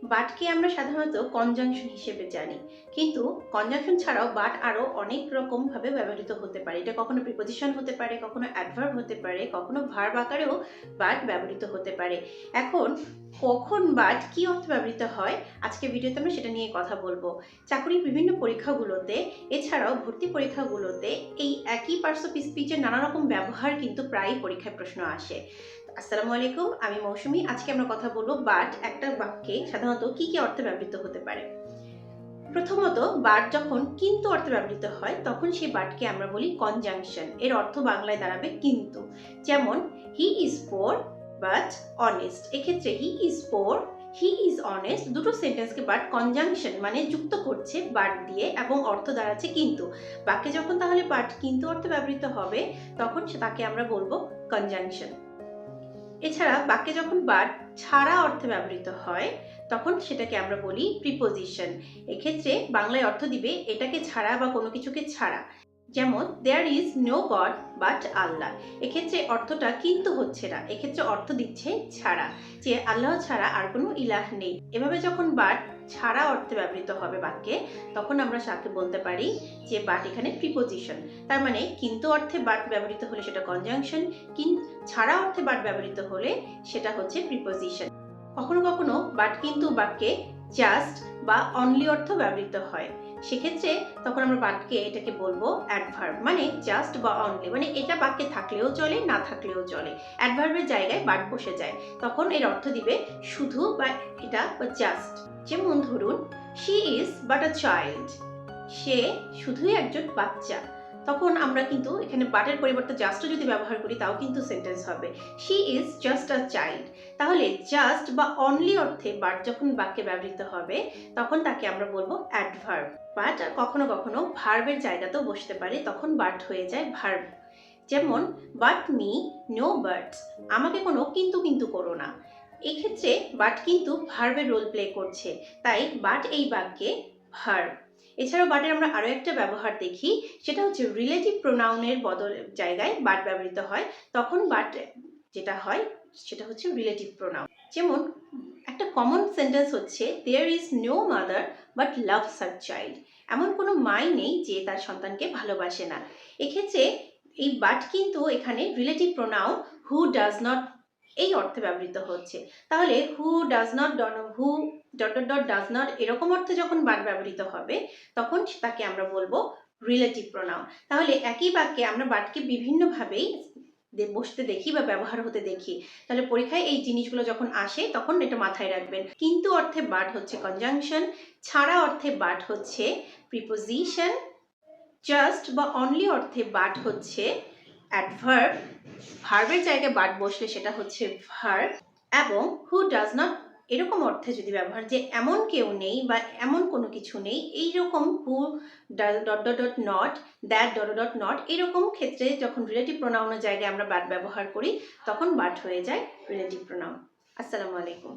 বাটকে আমরা সাধারণত কনজাংশন হিসেবে জানি, কিন্তু কনজাংশন ছাড়াও বাট আরও অনেক রকমভাবে ব্যবহৃত হতে পারে। এটা কখনো প্রিপোজিশন হতে পারে, কখনো অ্যাডভার্ব হতে পারে, কখনো ভার্ব আকারেও বাট ব্যবহৃত হতে পারে। এখন কখন বাট কী অর্থে ব্যবহৃত হয়, আজকে ভিডিওতে আমরা সেটা নিয়ে কথা বলবো। চাকরির বিভিন্ন পরীক্ষাগুলোতে, এছাড়াও ভর্তি পরীক্ষাগুলোতে এই একই পার্টস অফ স্পিচের নানা রকম ব্যবহার কিন্তু প্রায়ই পরীক্ষায় প্রশ্ন আসে। আসসালামু আলাইকুম, আমি মৌসুমী। আজকে আমরা কথা বলবো বাট একটা বাক্যে সাধারণত কি কি অর্থে ব্যবহৃত হতে পারে। প্রথমত, বাট যখন কিন্তু অর্থে ব্যবহৃত হয় তখন সেই বাটকে আমরা বলি কনজাংশন। এর অর্থ বাংলায় দাঁড়াবে কিন্তু। যেমন he is poor but honest. এক্ষেত্রে he is poor, he is honest দুটো সেন্টেন্সকে বাট কনজাংশন মানে যুক্ত করছে বাট দিয়ে এবং অর্থ দাঁড়াচ্ছে কিন্তু। বাক্যে যখন তাহলে বাট কিন্তু অর্থে ব্যবহৃত হবে তখন তাকে আমরা বলবো কনজাংশন। এছাড়া বাক্যে যখন বাট ছাড়া অর্থে ব্যবহৃত হয় তখন সেটাকে আমরা বলি প্রিপোজিশন। এক্ষেত্রে বাংলায় অর্থ দিবে এটাকে ছাড়া বা কোনো কিছুকে ছাড়া। যেমন there is no God but Allah. এক্ষেত্রে অর্থটা কিন্তু হচ্ছে না, এক্ষেত্রে অর্থ দিচ্ছে ছাড়া, যে আল্লাহ ছাড়া আর কোনো ইলাহ নেই। এভাবে যখন বাট ছাড়া অর্থে ব্যবহৃত হবে বাক্যে তখন আমরা তাকে বলতে পারি যে বাট এখানে প্রিপোজিশন। তার মানে কিন্তু অর্থে বাট ব্যবহৃত হলে সেটা কনজাংশন, ছাড়া অর্থে বাট ব্যবহৃত হলে সেটা হচ্ছে প্রিপোজিশন। কখনো কখনো বাট কিন্তু বাক্যে জাস্ট বা অনলি অর্থ ব্যবহৃত হয়। সেক্ষেত্রে তখন আমরা বাটকে এটাকে বলবো অ্যাডভার্ব, মানে জাস্ট বা অনলি, মানে এটা বাক্যে থাকলেও চলে না থাকলেও চলে। অ্যাডভার্বের জায়গায় বাট বসে যায়, তখন এর অর্থ দিবে শুধু বা এটা বা জাস্ট। যেমন ধরুন she is but a child, সে শুধুই একজন বাচ্চা। তখন আমরা কিন্তু এখানে বাটের পরিবর্তে জাস্টও যদি ব্যবহার করি তাও কিন্তু সেন্টেন্স হবে she is just a child. তাহলে জাস্ট বা অনলি অর্থে বাট যখন বাক্যে ব্যবহৃত হবে তখন তাকে আমরা বলবো অ্যাডভার্ব। বাট কখনো কখনো ভার্বের জায়গাতেও বসতে পারে, তখন বাট হয়ে যায় ভার্ব। যেমন বাট মি নো বাটস, আমাকে কোনো কিন্তু কিন্তু করো না। এক্ষেত্রে বাট কিন্তু ভার্বের রোল প্লে করছে, তাই বাট এই বাক্যে ভার্ব। এছাড়াও বাটের আমরা আরও একটা ব্যবহার দেখি, সেটা হচ্ছে রিলেটিভ প্রোনাউনের জায়গায় বাট ব্যবহৃত হয়, তখন বাট যেটা হয় সেটা হচ্ছে রিলেটিভ প্রোনাউন। যেমন একটা কমন সেন্টেন্স হচ্ছে there is no mother but loves her child. এমন কোনো মাই নেই যে তার সন্তানকে ভালোবাসে না। এক্ষেত্রে এই বাট কিন্তু এখানে relative pronoun who does not এই অর্থে ব্যবহৃত হচ্ছে। তাহলে who does not, who dot dot dot does not এরকম অর্থে যখন বাট ব্যবহৃত হবে তখন তাকে আমরা বলবো রিলেটিভ প্রোনাউন। তাহলে একই বাক্যে আমরা বাটকে বিভিন্নভাবেই বসতে দেখি বা ব্যবহার হতে দেখি। তাহলে পরীক্ষায় এই জিনিসগুলো যখন আসে তখন এটা মাথায় রাখবেন। কিন্তু অর্থে বাট হচ্ছে কনজাংশন, ছাড়া অর্থে বাট হচ্ছে প্রিপোজিশন, জাস্ট বা অনলি অর্থে বাট হচ্ছে অ্যাডভার্ব, ভার্বের জায়গায় বাট বসলে সেটা হচ্ছে ভার্ব, এবং হু ডাজ নট এরকম অর্থে যদি ব্যবহার যে এমন কেউ নেই বা এমন কোনো কিছু নেই, এইরকম who dot dot dot not, that dot dot not এরকম ক্ষেত্রে যখন রিলেটিভ প্রোনাউনের জায়গায় আমরা বাট ব্যবহার করি তখন বাট হয়ে যায় রিলেটিভ প্রোনাউন। আসসালামু আলাইকুম।